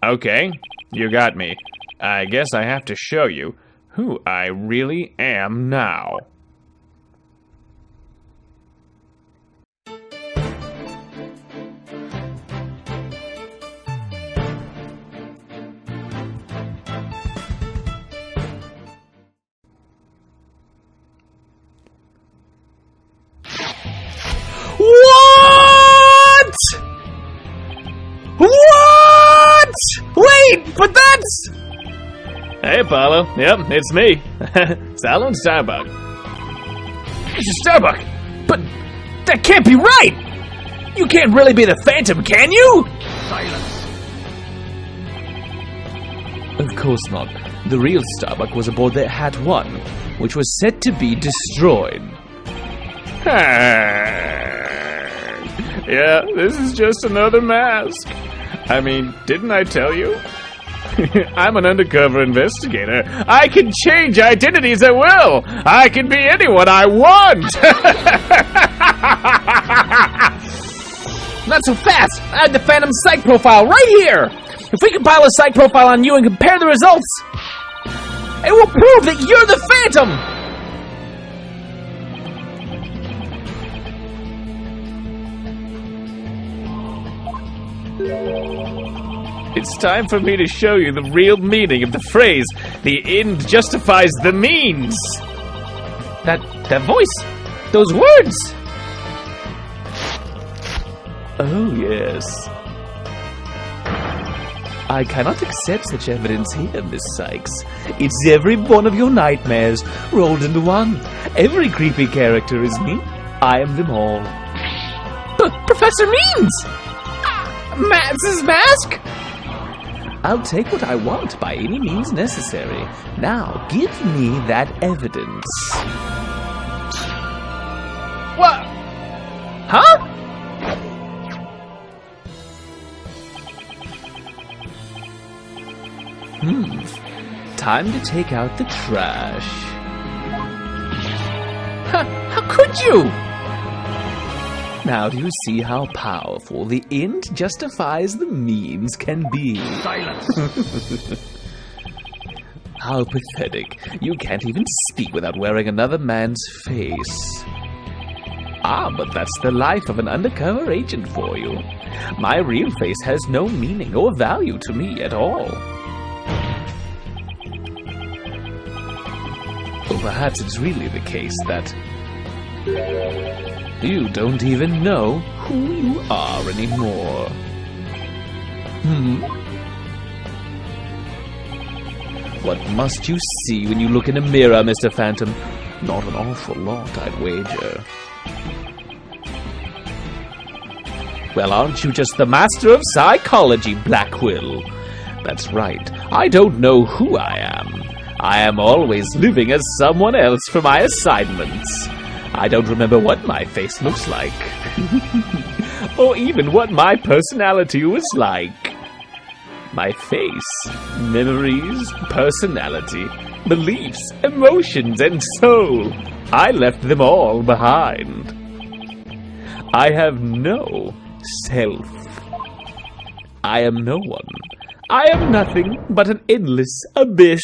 Okay, you got me. I guess I have to show you who I really am now. What? What? Wait, but that's... Hey, Apollo. Yep, it's me. Salon Starbuck. Mr. Starbuck, but that can't be right! You can't really be the Phantom, can you? Silence. Of course not. The real Starbuck was aboard the Hat 1, which was set to be destroyed. Yeah, this is just another mask. I mean, didn't I tell you? I'm an undercover investigator. I can change identities at will. I can be anyone I want. Not so fast! I have the Phantom psych profile right here! If we compile a psych profile on you and compare the results, it will prove that you're the Phantom! It's time for me to show you the real meaning of the phrase, the end justifies the means. That voice, those words! Oh, yes. I cannot accept such evidence here, Miss Sykes. It's every one of your nightmares rolled into one. Every creepy character is me. I am them all. But Professor Means! Matt's mask? I'll take what I want by any means necessary. Now, give me that evidence. What? Huh? Time to take out the trash. How could you? Now do you see how powerful the end justifies the means can be? Silence. How pathetic. You can't even speak without wearing another man's face. Ah, but that's the life of an undercover agent for you. My real face has no meaning or value to me at all. Or perhaps it's really the case that you don't even know who you are anymore. What must you see when you look in a mirror, Mr. Phantom? Not an awful lot, I'd wager. Well, aren't you just the master of psychology, Blackwill? That's right, I don't know who I am. I am always living as someone else for my assignments. I don't remember what my face looks like. Or even what my personality was like. My face, memories, personality, beliefs, emotions, and soul. I left them all behind. I have no self. I am no one. I am nothing but an endless abyss.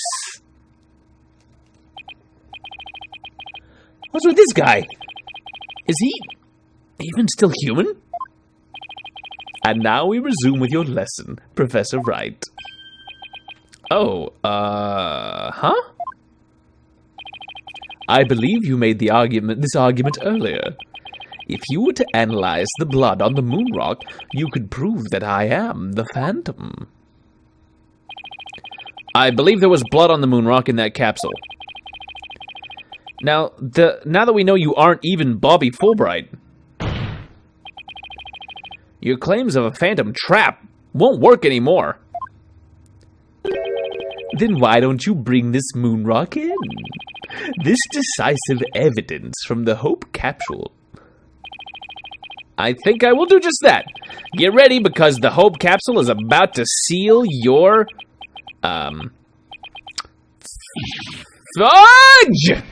What's with this guy? Is he even still human? And now we resume with your lesson, Professor Wright. Oh, huh? I believe you made this argument earlier. If you were to analyze the blood on the moon rock, you could prove that I am the Phantom. I believe there was blood on the moon rock in that capsule. Now that we know you aren't even Bobby Fulbright, your claims of a phantom trap won't work anymore. Then why don't you bring this moon rock in? This decisive evidence from the Hope capsule. I think I will do just that. Get ready, because the Hope capsule is about to seal your fudge!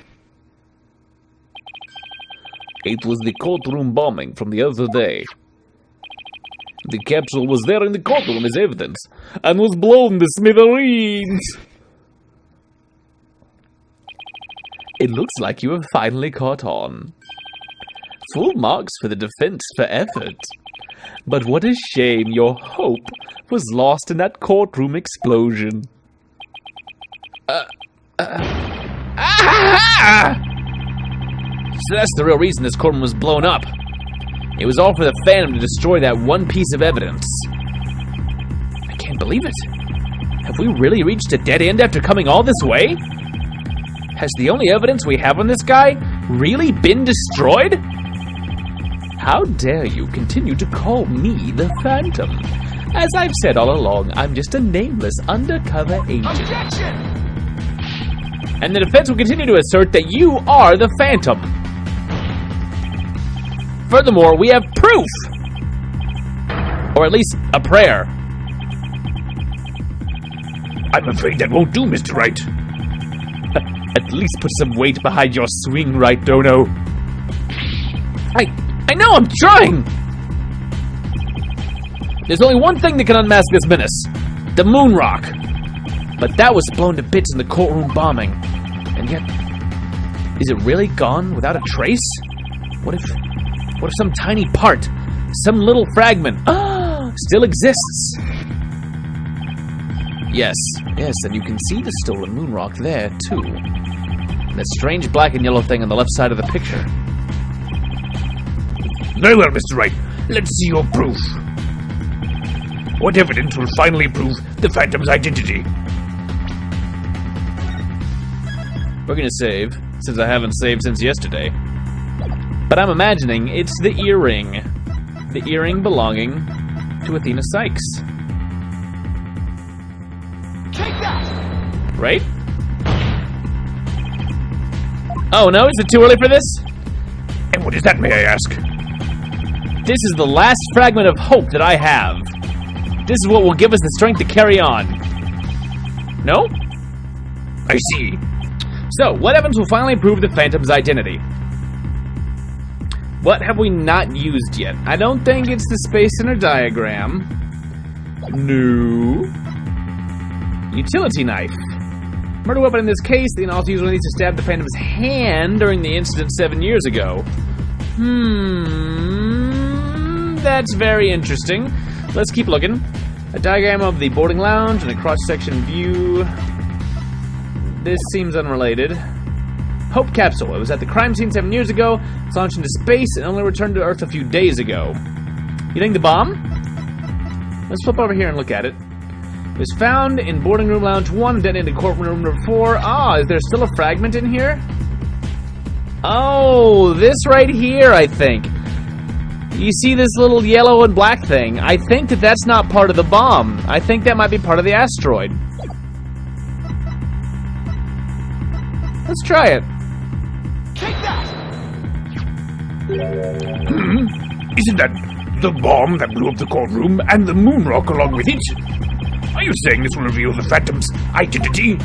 It was the courtroom bombing from the other day. The capsule was there in the courtroom as evidence, and was blown to smithereens. It looks like you have finally caught on. Full marks for the defense for effort. But what a shame your hope was lost in that courtroom explosion. So that's the real reason this courtroom was blown up. It was all for the Phantom to destroy that one piece of evidence. I can't believe it. Have we really reached a dead end after coming all this way? Has the only evidence we have on this guy really been destroyed? How dare you continue to call me the Phantom? As I've said all along, I'm just a nameless undercover agent. Objection! And the defense will continue to assert that you are the Phantom. Furthermore, we have proof! Or at least a prayer. I'm afraid that won't do, Mr. Wright. At least put some weight behind your swing, right, Dono? I know, I'm trying! There's only one thing that can unmask this menace. The moon rock. But that was blown to bits in the courtroom bombing. And yet, is it really gone without a trace? What if some tiny part, some little fragment, still exists? Yes, and you can see the stolen moon rock there, too. That strange black and yellow thing on the left side of the picture. Very well, Mr. Wright. Let's see your proof. What evidence will finally prove the Phantom's identity? We're gonna save, since I haven't saved since yesterday. But I'm imagining it's the earring. The earring belonging to Athena Sykes. Take that! Right? Oh no, is it too early for this? And what is that, may I ask? This is the last fragment of hope that I have. This is what will give us the strength to carry on. No? I see. So, what evidence will finally prove the Phantom's identity? What have we not used yet? I don't think it's the space center diagram. No. Utility knife. Murder weapon in this case, the also used when he needs to stab the Phantom's hand during the incident 7 years ago. That's very interesting. Let's keep looking. A diagram of the boarding lounge and a cross-section view. This seems unrelated. Hope capsule. It was at the crime scene 7 years ago. It's launched into space and only returned to Earth a few days ago. You think the bomb? Let's flip over here and look at it. It was found in boarding room lounge 1, detonated courtroom number 4. Is there still a fragment in here? Oh, this right here, I think. You see this little yellow and black thing? I think that's not part of the bomb. I think that might be part of the asteroid. Let's try it. Take that! Isn't that the bomb that blew up the courtroom and the moon rock along with it? Are you saying this will reveal the Phantom's identity?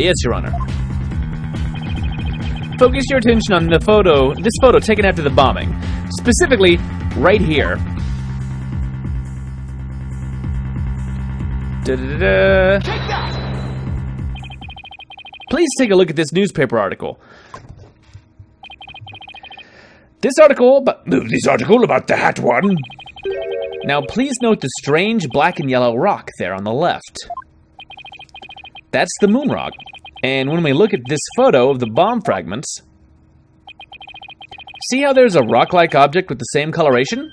Yes, Your Honor. Focus your attention on the photo, this photo taken after the bombing. Specifically, right here. Da-da-da-da. Take that! Please take a look at this newspaper article. This article about the hat one. Now please note the strange black and yellow rock there on the left. That's the moon rock. And when we look at this photo of the bomb fragments, see how there's a rock-like object with the same coloration?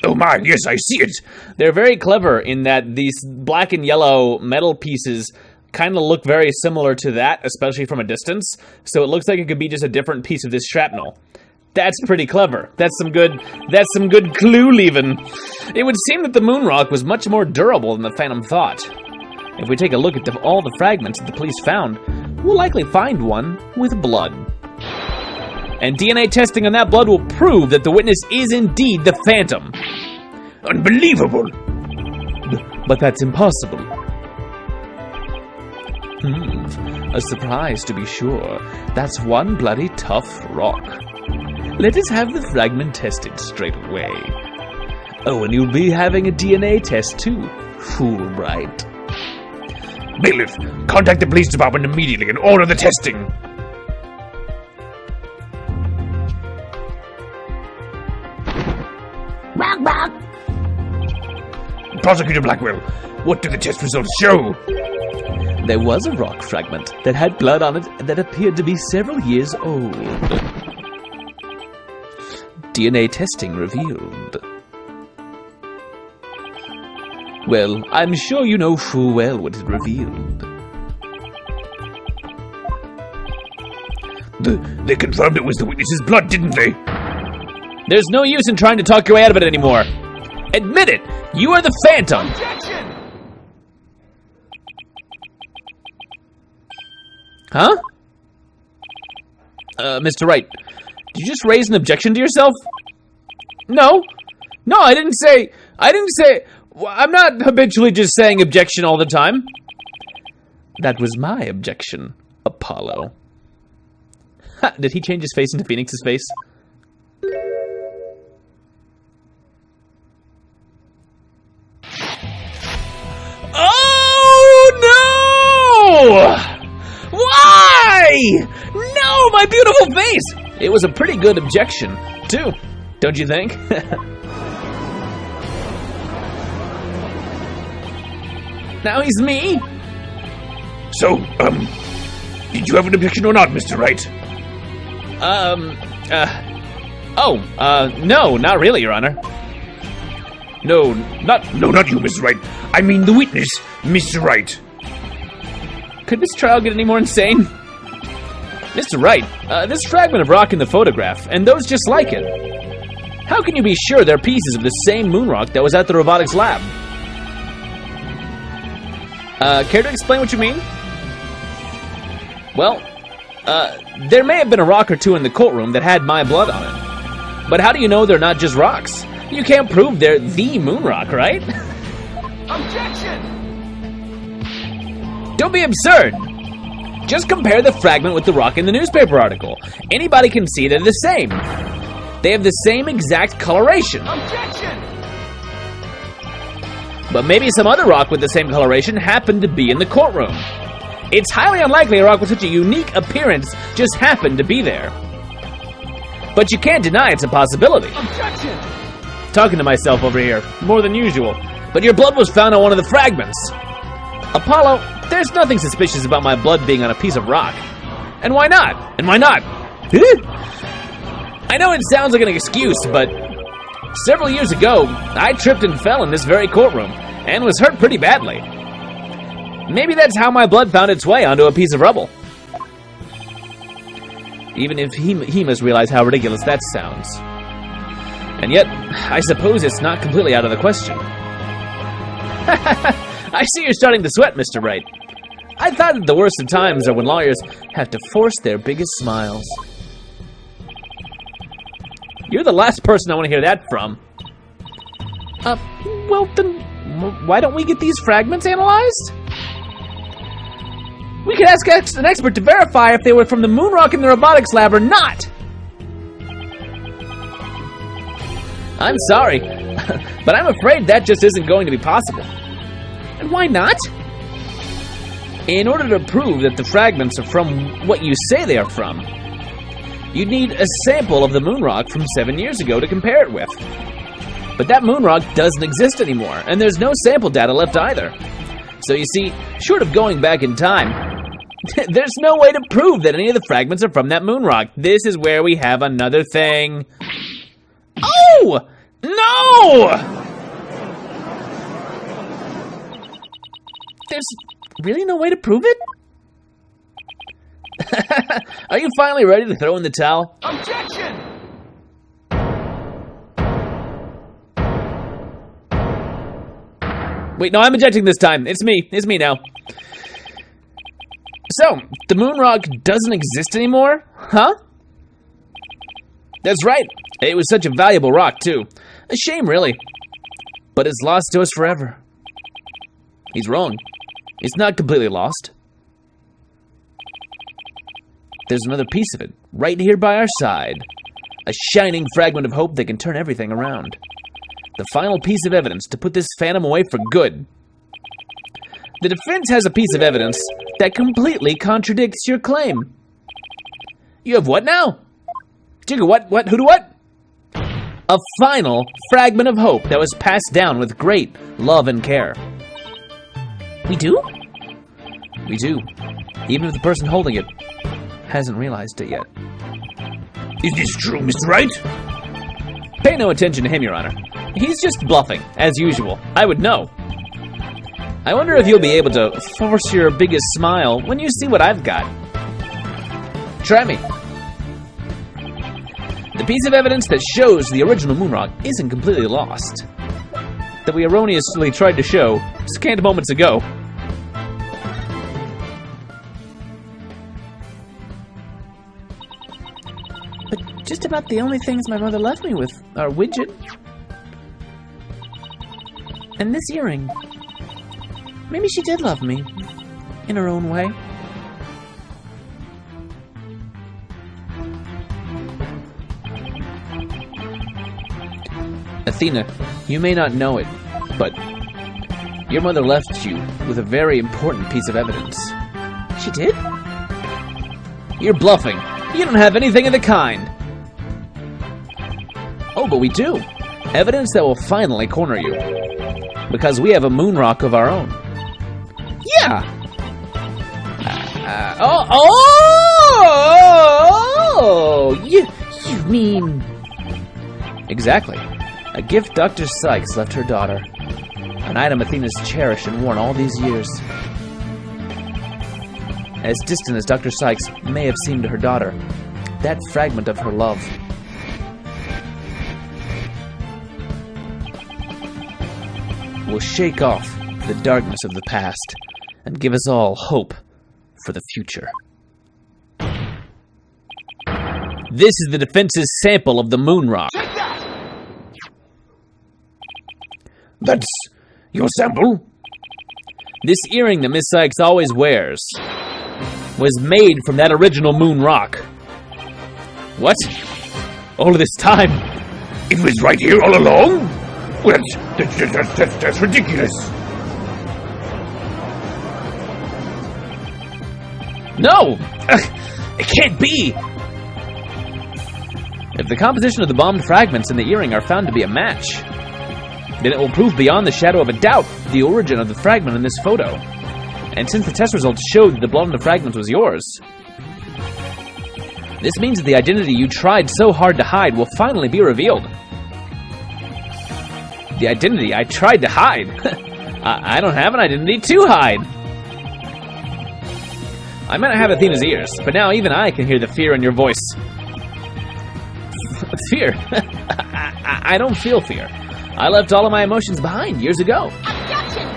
Oh my, yes, I see it. They're very clever in that these black and yellow metal pieces kind of look very similar to that, especially from a distance. So it looks like it could be just a different piece of this shrapnel. That's pretty clever. That's some good clue leaving. It would seem that the moon rock was much more durable than the Phantom thought. If we take a look at all the fragments that the police found, we'll likely find one with blood. And DNA testing on that blood will prove that the witness is indeed the Phantom. Unbelievable. But that's impossible. A surprise to be sure. That's one bloody tough rock. Let us have the fragment tested straight away. Oh, and you'll be having a DNA test too, Fulbright. Bailiff, contact the police department immediately and order the testing. Prosecutor Blackwell, what do the test results show? There was a rock fragment that had blood on it that appeared to be several years old. DNA testing revealed. Well, I'm sure you know full well what it revealed. They confirmed it was the witness's blood, didn't they? There's no use in trying to talk your way out of it anymore. Admit it! You are the Phantom! Objection! Huh? Mr. Wright, did you just raise an objection to yourself? No. No, I didn't say... I'm not habitually just saying objection all the time. That was my objection, Apollo. Ha, did he change his face into Phoenix's face? Oh, no! Why? No, my beautiful face! It was a pretty good objection, too. Don't you think? Now he's me. So, did you have an objection or not, Mr. Wright? No, not really, Your Honor. No, not you, Mr. Wright. I mean the witness, Mr. Wright. Could this trial get any more insane? Mr. Wright, this fragment of rock in the photograph, and those just like it. How can you be sure they're pieces of the same moon rock that was at the robotics lab? Care to explain what you mean? Well, there may have been a rock or two in the courtroom that had my blood on it. But how do you know they're not just rocks? You can't prove they're the moon rock, right? Objection! Don't be absurd! Just compare the fragment with the rock in the newspaper article. Anybody can see they're the same. They have the same exact coloration. Objection! But maybe some other rock with the same coloration happened to be in the courtroom. It's highly unlikely a rock with such a unique appearance just happened to be there. But you can't deny it's a possibility. Objection! Talking to myself over here, more than usual. But your blood was found on one of the fragments. Apollo, there's nothing suspicious about my blood being on a piece of rock. And why not? And why not? I know it sounds like an excuse, but several years ago, I tripped and fell in this very courtroom, and was hurt pretty badly. Maybe that's how my blood found its way onto a piece of rubble. Even if he must realize how ridiculous that sounds. And yet, I suppose it's not completely out of the question. I see you're starting to sweat, Mr. Wright. I thought that the worst of times are when lawyers have to force their biggest smiles. You're the last person I want to hear that from. Well then, why don't we get these fragments analyzed? We could ask an expert to verify if they were from the moon rock in the robotics lab or not. I'm sorry, but I'm afraid that just isn't going to be possible. And why not? In order to prove that the fragments are from what you say they are from, you'd need a sample of the moon rock from 7 years ago to compare it with. But that moon rock doesn't exist anymore, and there's no sample data left either. So you see, short of going back in time, there's no way to prove that any of the fragments are from that moon rock. This is where we have another thing. Oh! No! There's really no way to prove it? Are you finally ready to throw in the towel? Objection! Wait, no, I'm objecting this time. It's me. It's me now. So, the moon rock doesn't exist anymore? Huh? That's right. It was such a valuable rock, too. A shame, really. But it's lost to us forever. He's wrong. It's not completely lost. There's another piece of it, right here by our side. A shining fragment of hope that can turn everything around. The final piece of evidence to put this phantom away for good. The defense has a piece of evidence that completely contradicts your claim. You have what now? Jigga, what, who to what? A final fragment of hope that was passed down with great love and care. We do? We do. Even if the person holding it hasn't realized it yet. Is this true, Mr. Wright? Pay no attention to him, Your Honor. He's just bluffing, as usual. I would know. I wonder if you'll be able to force your biggest smile when you see what I've got. Try me. The piece of evidence that shows the original moonrock isn't completely lost. That we erroneously tried to show scant moments ago. But just about the only things my mother left me with are widget and this earring. Maybe she did love me, in her own way. Athena, you may not know it, but your mother left you with a very important piece of evidence. She did? You're bluffing. You don't have anything of the kind. Oh, but we do. Evidence that will finally corner you. Because we have a moonrock of our own. Yeah. You mean... Exactly. A gift Dr. Sykes left her daughter. An item Athena's cherished and worn all these years. As distant as Dr. Sykes may have seemed to her daughter, that fragment of her love will shake off the darkness of the past and give us all hope for the future. This is the defense's sample of the moonrock. Take that! That's your sample? This earring that Miss Sykes always wears was made from that original moonrock. What? All of this time? It was right here all along? Well, that's ridiculous. No! It can't be! If the composition of the bombed fragments in the earring are found to be a match, then it will prove beyond the shadow of a doubt the origin of the fragment in this photo. And since the test results showed that the blood on the fragments was yours, this means that the identity you tried so hard to hide will finally be revealed. The identity I tried to hide? I don't have an identity to hide. I might not have Athena's ears, but now even I can hear the fear in your voice. Fear? I don't feel fear. I left all of my emotions behind years ago. Objection!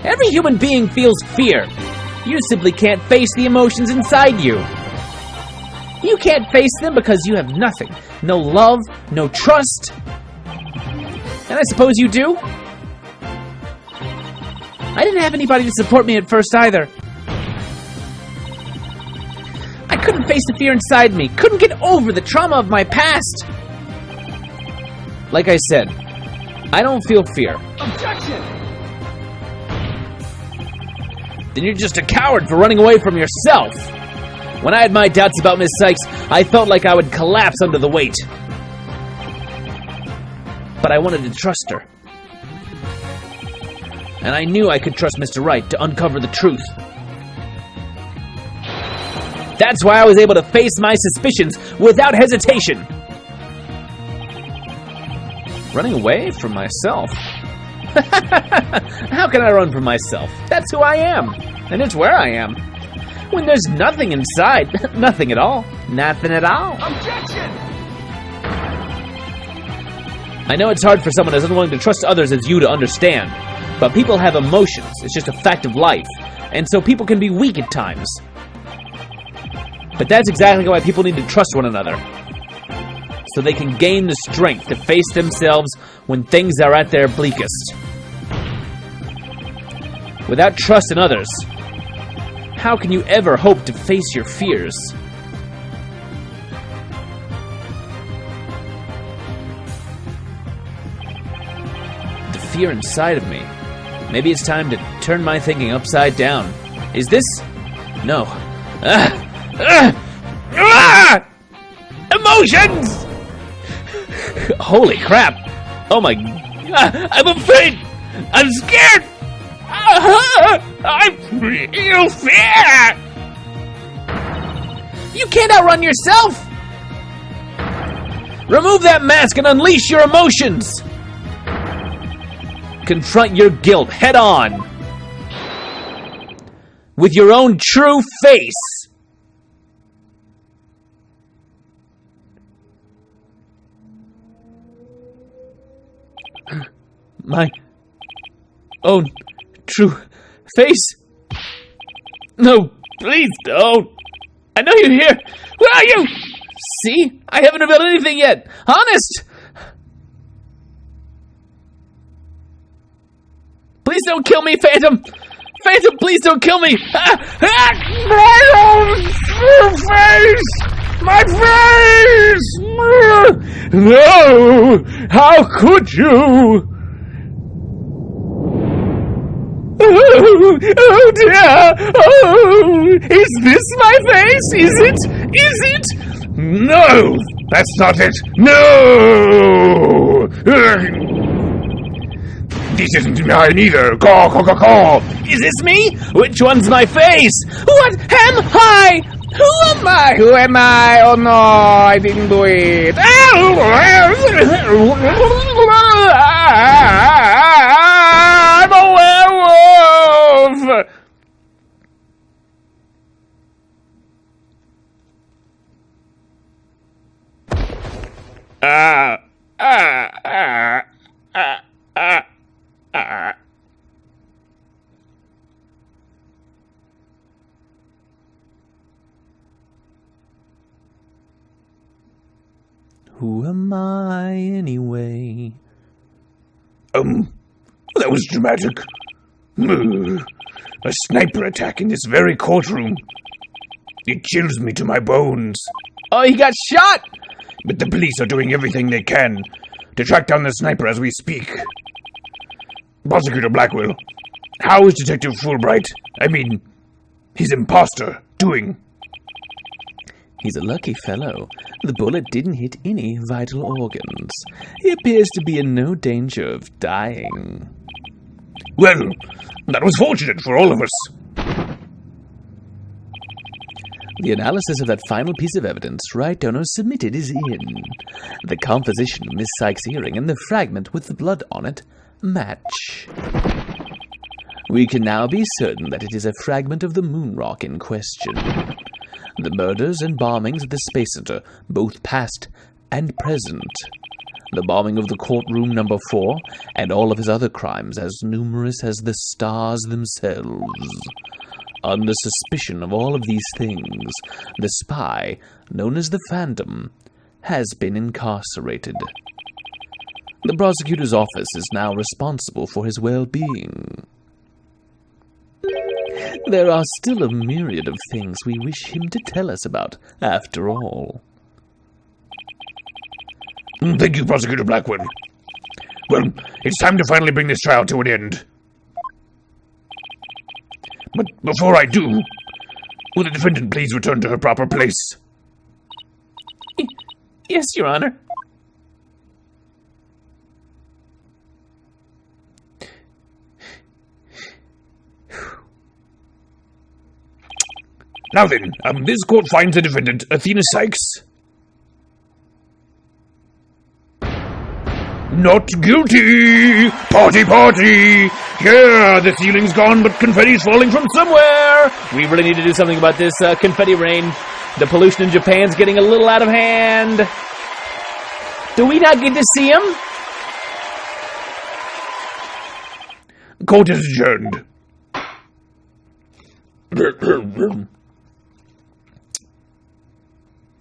Every human being feels fear. You simply can't face the emotions inside you. You can't face them because you have nothing. No love, no trust. And I suppose you do? I didn't have anybody to support me at first either. I couldn't face the fear inside me, couldn't get over the trauma of my past. Like I said, I don't feel fear. Objection! Then you're just a coward for running away from yourself. When I had my doubts about Miss Sykes, I felt like I would collapse under the weight. But I wanted to trust her. And I knew I could trust Mr. Wright to uncover the truth. That's why I was able to face my suspicions without hesitation. Running away from myself? How can I run from myself? That's who I am, and it's where I am. When there's nothing inside, nothing at all. Nothing at all. Objection! I know it's hard for someone as unwilling to trust others as you to understand, but people have emotions. It's just a fact of life, and so people can be weak at times. But that's exactly why people need to trust one another, so they can gain the strength to face themselves when things are at their bleakest. Without trust in others, how can you ever hope to face your fears? fear inside of me. Maybe it's time to turn my thinking upside down. Is this? No. Emotions! Holy crap! Oh my... I'm afraid! I'm scared! I feel fear! You can't outrun yourself! Remove that mask and unleash your emotions! Confront your guilt head on! With your own true face! My own true face? No, please don't. I know you're here. Where are you? See? I haven't revealed anything yet. Honest. Please don't kill me, Phantom. Phantom, please don't kill me. My own true face! My face! No! How could you? Oh dear! Oh! Is this my face? Is it? Is it? No! That's not it! No! This isn't mine either! Caw, caw, caw, caw! Is this me? Which one's my face? What am I? Who am I? Who am I? Oh no, I didn't do it. I'm a werewolf! Who am I anyway? That was dramatic. A sniper attack in this very courtroom. It chills me to my bones. Oh, he got shot! But the police are doing everything they can to track down the sniper as we speak. Prosecutor Blackwell, how is Detective Fulbright, his imposter, doing? He's a lucky fellow. The bullet didn't hit any vital organs. He appears to be in no danger of dying. Well, that was fortunate for all of us. The analysis of that final piece of evidence Right Donor submitted is in. The composition of Miss Sykes' earring and the fragment with the blood on it match. We can now be certain that it is a fragment of the moon rock in question. The murders and bombings at the Space Center, both past and present. The bombing of the courtroom number 4, and all of his other crimes as numerous as the stars themselves. Under suspicion of all of these things, the spy, known as the Phantom, has been incarcerated. The prosecutor's office is now responsible for his well-being. There are still a myriad of things we wish him to tell us about, after all. Thank you, Prosecutor Blackwell. Well, it's time to finally bring this trial to an end. But before I do, will the defendant please return to her proper place? Yes, Your Honor. Now then, this court finds the defendant, Athena Sykes, not guilty! Party, party! Yeah, the ceiling's gone, but confetti's falling from somewhere! We really need to do something about this confetti rain. The pollution in Japan's getting a little out of hand. Do we not get to see him? Court is adjourned.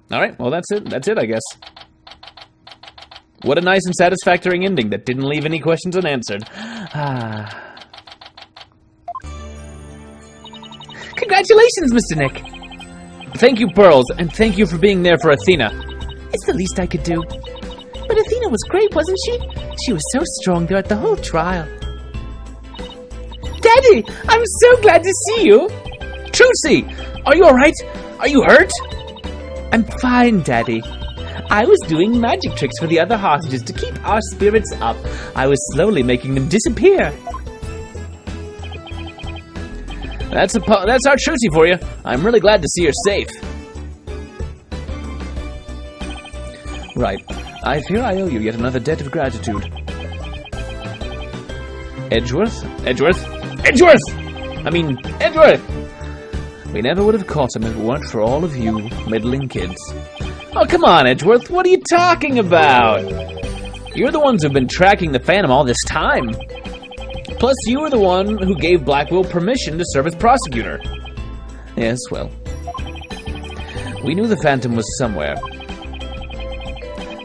Alright, well that's it, I guess. What a nice and satisfactory ending that didn't leave any questions unanswered. Congratulations, Mr. Nick. Thank you, Pearls, and thank you for being there for Athena. It's the least I could do. But Athena was great, wasn't she? She was so strong throughout the whole trial. Daddy, I'm so glad to see you. Trucy, are you alright? Are you hurt? I'm fine, Daddy. I was doing magic tricks for the other hostages to keep our spirits up. I was slowly making them disappear. That's our Trucy for you. I'm really glad to see you're safe. Right. I fear I owe you yet another debt of gratitude. Edgeworth? I mean, Edgeworth! We never would have caught him if it weren't for all of you middling kids. Oh, come on, Edgeworth. What are you talking about? You're the ones who've been tracking the Phantom all this time. Plus, you were the one who gave Blackwell permission to serve as prosecutor. Yes, well. We knew the Phantom was somewhere.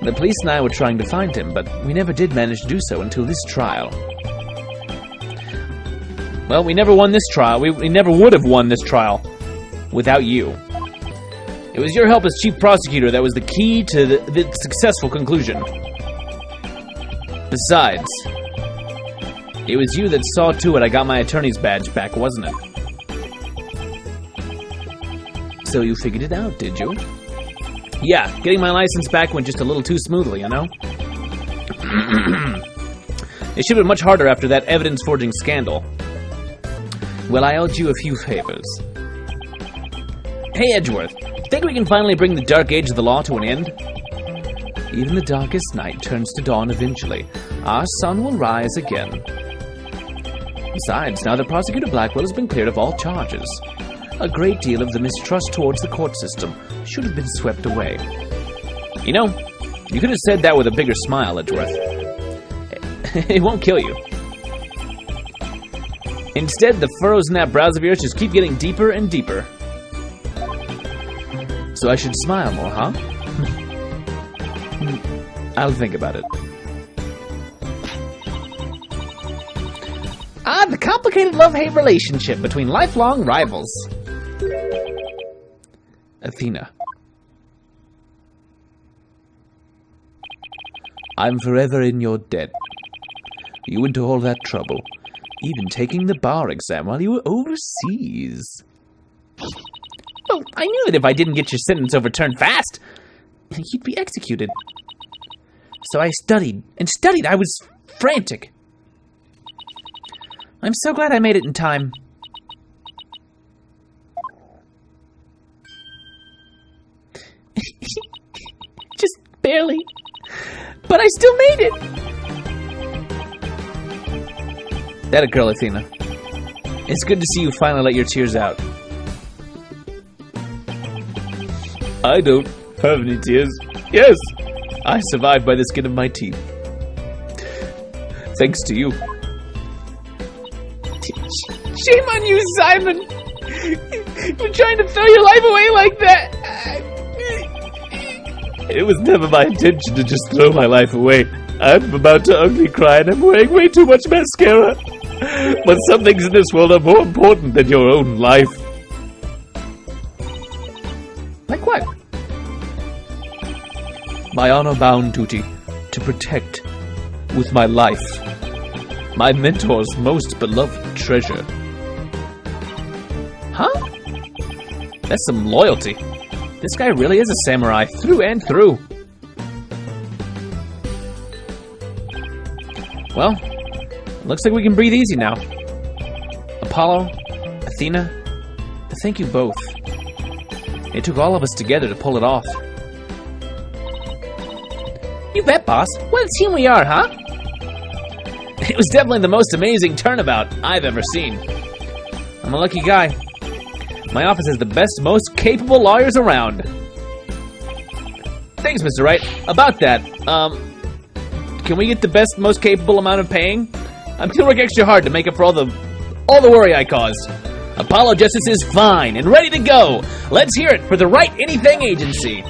The police and I were trying to find him, but we never did manage to do so until this trial. Well, we never won this trial. We never would have won this trial without you. It was your help as chief prosecutor that was the key to the successful conclusion. Besides, it was you that saw to it I got my attorney's badge back, wasn't it? So you figured it out, did you? Yeah, getting my license back went just a little too smoothly, you know? It should have been much harder after that evidence-forging scandal. Well, I owed you a few favors. Hey, Edgeworth, think we can finally bring the dark age of the law to an end? Even the darkest night turns to dawn eventually. Our sun will rise again. Besides, now that Prosecutor Blackwell has been cleared of all charges, a great deal of the mistrust towards the court system should have been swept away. You know, you could have said that with a bigger smile, Edgeworth. It won't kill you. Instead, the furrows in that brows of yours just keep getting deeper and deeper. So I should smile more, huh? I'll think about it. Ah, the complicated love-hate relationship between lifelong rivals. Athena. I'm forever in your debt. You went to all that trouble, even taking the bar exam while you were overseas. Well, I knew that if I didn't get your sentence overturned fast, you'd be executed. So I studied and studied. I was frantic. I'm so glad I made it in time. Just barely. But I still made it. That a girl, Athena. It's good to see you finally let your tears out. I don't have any tears. Yes, I survived by the skin of my teeth. Thanks to you. Shame on you, Simon! You're trying to throw your life away like that! It was never my intention to just throw my life away. I'm about to ugly cry and I'm wearing way too much mascara. But some things in this world are more important than your own life. Like what? My honor-bound duty to protect with my life my mentor's most beloved treasure. Huh? That's some loyalty. This guy really is a samurai through and through. Well, looks like we can breathe easy now. Apollo, Athena, thank you both. It took all of us together to pull it off. You bet, boss. What a team we are, huh? It was definitely the most amazing turnabout I've ever seen. I'm a lucky guy. My office has the best, most capable lawyers around. Thanks, Mr. Wright. About that, can we get the best, most capable amount of paying? I'm gonna work extra hard to make up for all the worry I caused. Apollo Justice is fine and ready to go. Let's hear it for the Wright Anything Agency.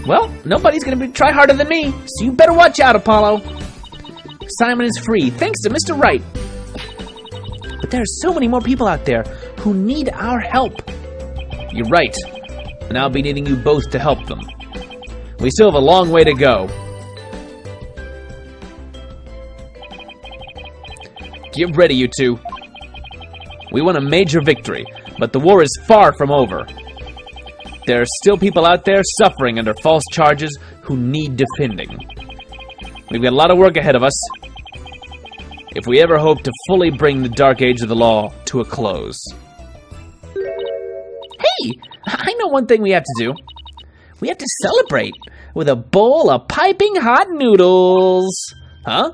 Well, nobody's gonna try harder than me, so you better watch out, Apollo. Simon is free, thanks to Mr. Wright. But there are so many more people out there who need our help. You're right, and I'll be needing you both to help them. We still have a long way to go. Get ready, you two. We won a major victory, but the war is far from over. There are still people out there suffering under false charges who need defending. We've got a lot of work ahead of us if we ever hope to fully bring the dark age of the law to a close. Hey, I know one thing we have to do. We have to celebrate with a bowl of piping hot noodles. Huh?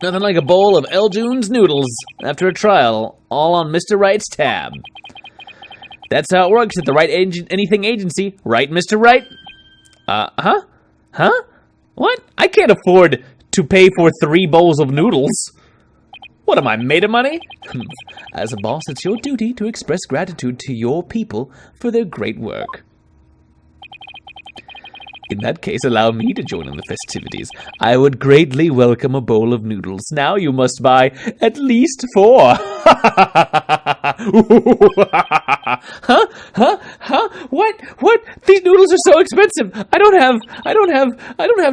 Nothing like a bowl of Eljune's noodles after a trial, all on Mr. Wright's tab. That's how it works at the Right Anything Agency, right, Mr. Wright? Huh? What? I can't afford to pay for 3 bowls of noodles. What am I, made of money? As a boss, it's your duty to express gratitude to your people for their great work. In that case, allow me to join in the festivities. I would greatly welcome a bowl of noodles. Now you must buy at least 4. Huh? What? These noodles are so expensive. I don't have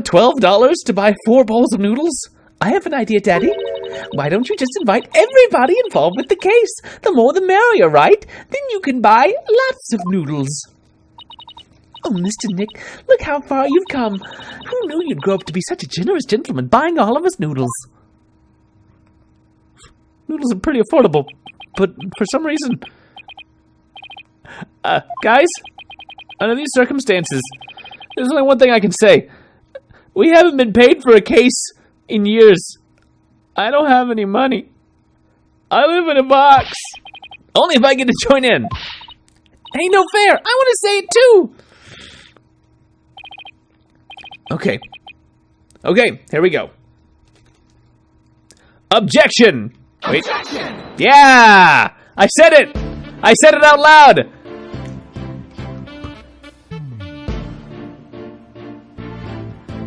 $12 to buy 4 bowls of noodles. I have an idea, Daddy. Why don't you just invite everybody involved with the case? The more the merrier, right? Then you can buy lots of noodles. Oh, Mr. Nick, look how far you've come. Who knew you'd grow up to be such a generous gentleman, buying all of us noodles? Noodles are pretty affordable, but for some reason... guys, under these circumstances, there's only one thing I can say. We haven't been paid for a case in years. I don't have any money. I live in a box. Only if I get to join in. Ain't no fair. I want to say it too. Okay, here we go. Objection! Wait. Objection! Yeah! I said it! I said it out loud!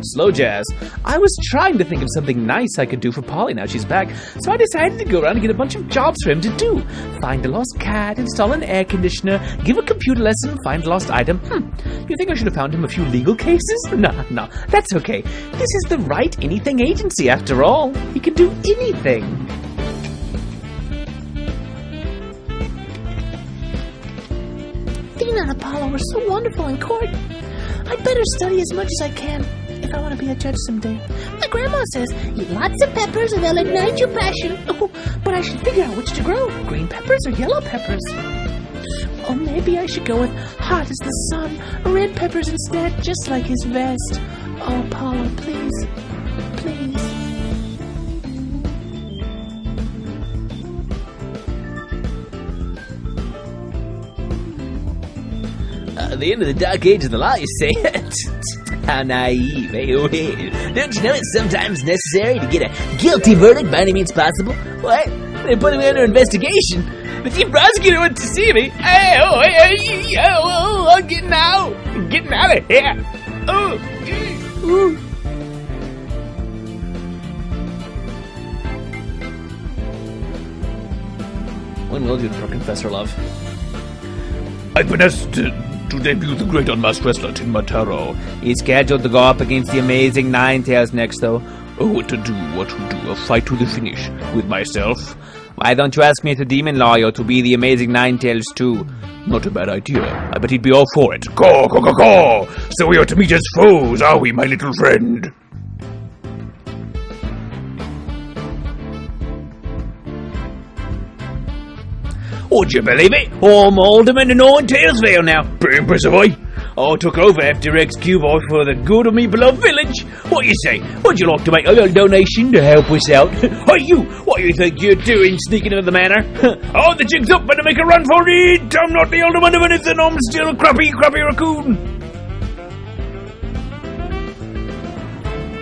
Slow jazz. I was trying to think of something nice I could do for Polly now she's back, so I decided to go around and get a bunch of jobs for him to do. Find a lost cat, install an air conditioner, give a computer lesson, find a lost item. You think I should have found him a few legal cases? No, that's okay. This is the Right Anything Agency after all. He can do anything. Athena and Apollo were so wonderful in court. I'd better study as much as I can if I want to be a judge someday. My grandma says, eat lots of peppers and they'll ignite your passion. Oh, but I should figure out which to grow, green peppers or yellow peppers. Or maybe I should go with hot as the sun, red peppers instead, just like his vest. Oh, Apollo, please, please. The end of the dark age of the law, you say? How naive, eh? Oh, hey. Don't you know it's sometimes necessary to get a guilty verdict by any means possible? What? They're putting me under investigation. The chief prosecutor went to see me. I'm getting out. I'm getting out of here. When will you for Confessor Love? I've been asked to debut the great unmasked wrestler Tin Mataro. He's scheduled to go up against the amazing Ninetales next, though. Oh, what to do, a fight to the finish with myself. Why don't you ask Mr. Demon Lawyer to be the amazing Ninetales too? Not a bad idea. I bet he'd be all for it. Caw. So we are to meet as foes, are we, my little friend? Would you believe it? I'm alderman in Ninetales now. Pretty impressive, eh? I took over after X-Cuboid for the good of me beloved village. What you say? Would you like to make a little donation to help us out? Hey you! What you think you're doing sneaking into the manor? Oh, the jig's up, better make a run for it! I'm not the alderman of anything, I'm still a crappy raccoon!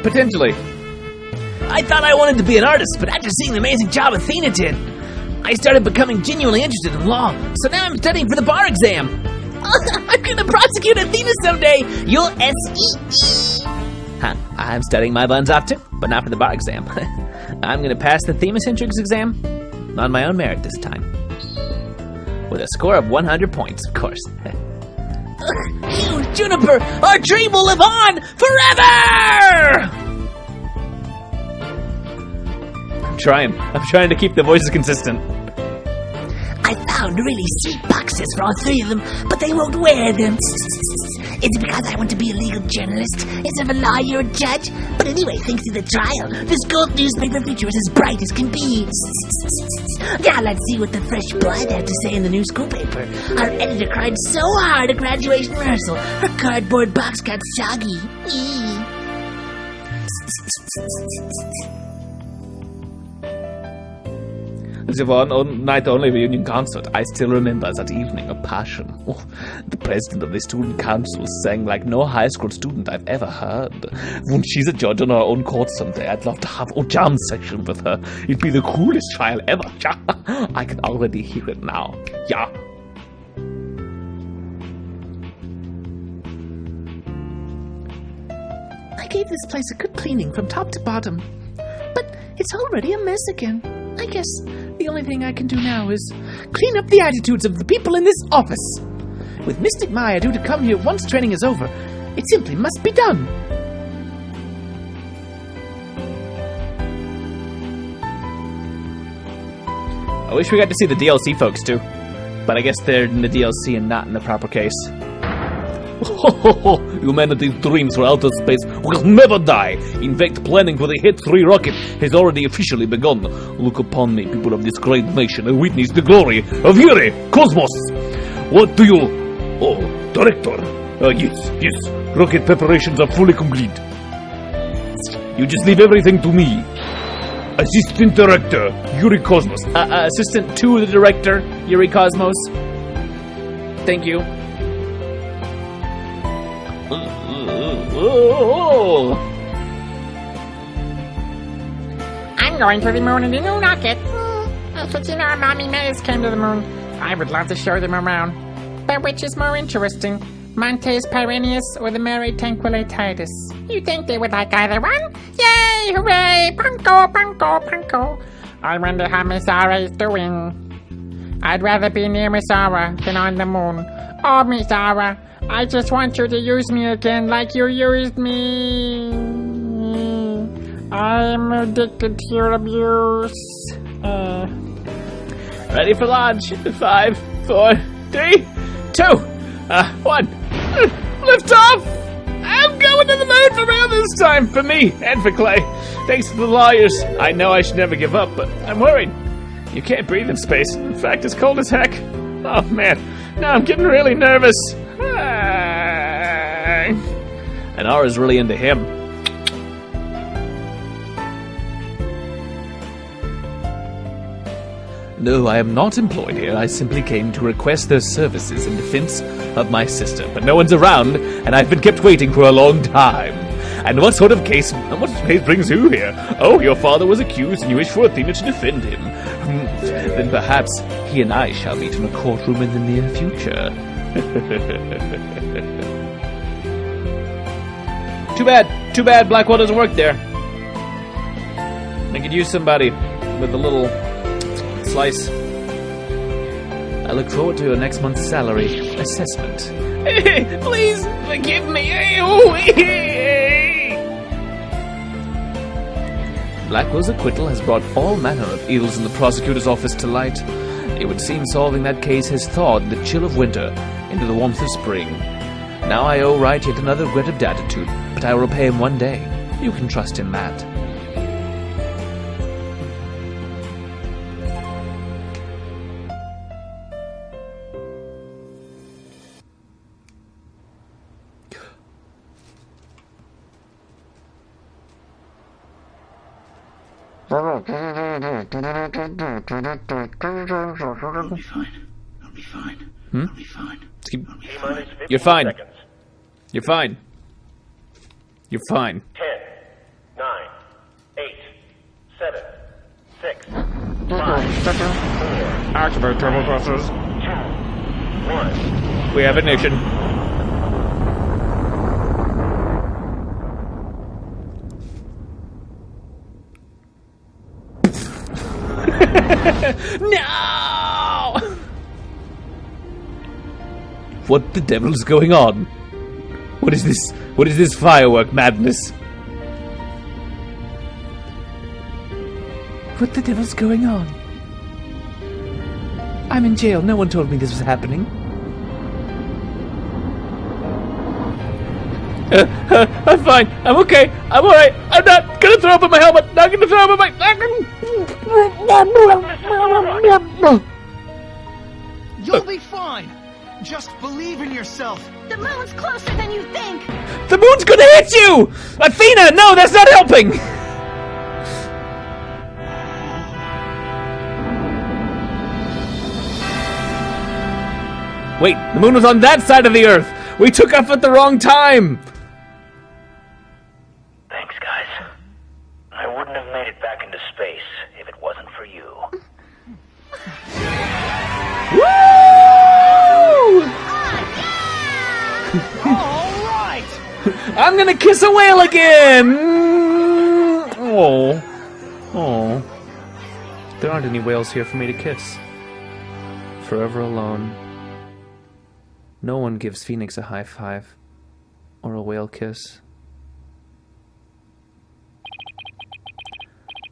Potentially. I thought I wanted to be an artist, but after seeing the amazing job Athena did, I started becoming genuinely interested in law, so now I'm studying for the bar exam. I'm gonna prosecute Athena someday! You'll S.E.E. I'm studying my buns off too, but not for the bar exam. I'm gonna pass the Themacentrics exam on my own merit this time. With a score of 100 points, of course. You, Juniper, our dream will live on forever! trying to keep the voices consistent. I found really sweet boxes for all three of them, but they won't wear them. Is it because I want to be a legal journalist instead of a lawyer or judge? But anyway, thanks to the trial, this gold newspaper feature is as bright as can be. Now let's see what the fresh blood have to say in the new school paper. Our editor cried so hard at graduation rehearsal, her cardboard box got soggy. The one night only reunion concert, I still remember that evening of passion. Oh, the president of the student council sang like no high school student I've ever heard. When she's a judge on her own court someday, I'd love to have a jam session with her. It'd be the coolest trial ever. I can already hear it now. Yeah. I gave this place a good cleaning from top to bottom, but it's already a mess again. I guess the only thing I can do now is clean up the attitudes of the people in this office. With Mystic Maya due to come here once training is over, it simply must be done. I wish we got to see the DLC folks too, but I guess they're in the DLC and not in the proper case. Humanity's dreams for outer space will never die. In fact, planning for the Hit 3 rocket has already officially begun. Look upon me, people of this great nation, and witness the glory of Yuri Cosmos. What do you... Oh, Director. Yes. Rocket preparations are fully complete. You just leave everything to me. Assistant Director, Yuri Cosmos. Assistant to the Director, Yuri Cosmos. Thank you. I'm going to the moon in the new rocket. But you know, Mommy Mays came to the moon. I would love to show them around. But which is more interesting, Montes Pyreneus or the Mare Tranquillitatis? You think they would like either one? Yay! Hooray! Punko! I wonder how Miss Ara is doing. I'd rather be near Miss Ara than on the moon. Oh, Miss Ara, I just want you to use me again like you used me. I'm addicted to your abuse. Ready for launch. 5, 4, 3, 2, 1. Lift off! I'm going to the moon for real this time, for me and for Clay. Thanks to the lawyers. I know I should never give up, but I'm worried. You can't breathe in space. In fact, it's cold as heck. Oh man, now I'm getting really nervous. And Ara's really into him. No, I am not employed here. I simply came to request their services in defense of my sister. But no one's around, and I've been kept waiting for a long time. And what case brings you here? Oh, your father was accused, and you wish for Athena to defend him. Then perhaps he and I shall meet in a courtroom in the near future. Too bad Blackwell doesn't work there. I could use somebody with a little slice. I look forward to your next month's salary assessment. Please forgive me. Blackwell's acquittal has brought all manner of ills in the prosecutor's office to light. It would seem solving that case has thawed the chill of winter into the warmth of spring. Now I owe Wright yet another regret of datitude, but I will repay him one day. You can trust in that. I'll be fine. You're fine. You're fine. You're fine. 10, 9, 8, 7, 6, 5, 4, Activate turbo thrusters. 2, 1. We have ignition. No! What the devil's going on? What is this? What is this firework madness? What the devil's going on? I'm in jail. No one told me this was happening. I'm fine. I'm okay. I'm alright. I'm not gonna throw up in my helmet. Not gonna throw up in my... You'll be fine. Just believe in yourself. The moon's closer than you think. The moon's gonna hit you! Athena, no, that's not helping! Wait, the moon was on that side of the Earth! We took off at the wrong time! Thanks, guys. I wouldn't have made it back into space if it wasn't for you. Woo! All right. I'm gonna kiss a whale again! Oh. Oh. There aren't any whales here for me to kiss. Forever alone. No one gives Phoenix a high five. Or a whale kiss.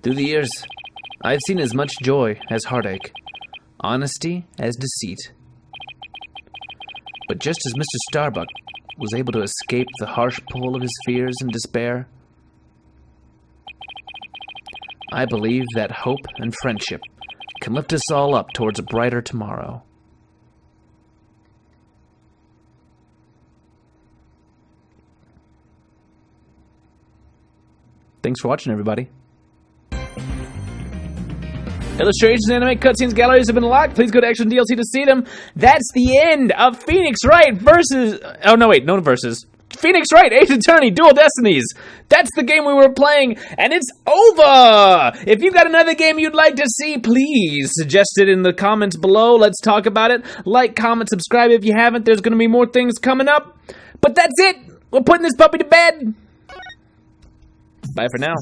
Through the years, I've seen as much joy as heartache. Honesty as deceit. But just as Mr. Starbuck was able to escape the harsh pull of his fears and despair, I believe that hope and friendship can lift us all up towards a brighter tomorrow. Thanks for watching, everybody. Illustrations, anime, cutscenes, galleries have been locked. Please go to Action DLC to see them. That's the end of Phoenix Wright versus... Oh, no, wait. No versus. Phoenix Wright, Ace Attorney, Dual Destinies. That's the game we were playing, and it's over! If you've got another game you'd like to see, please suggest it in the comments below. Let's talk about it. Like, comment, subscribe if you haven't. There's going to be more things coming up. But that's it. We're putting this puppy to bed. Bye for now.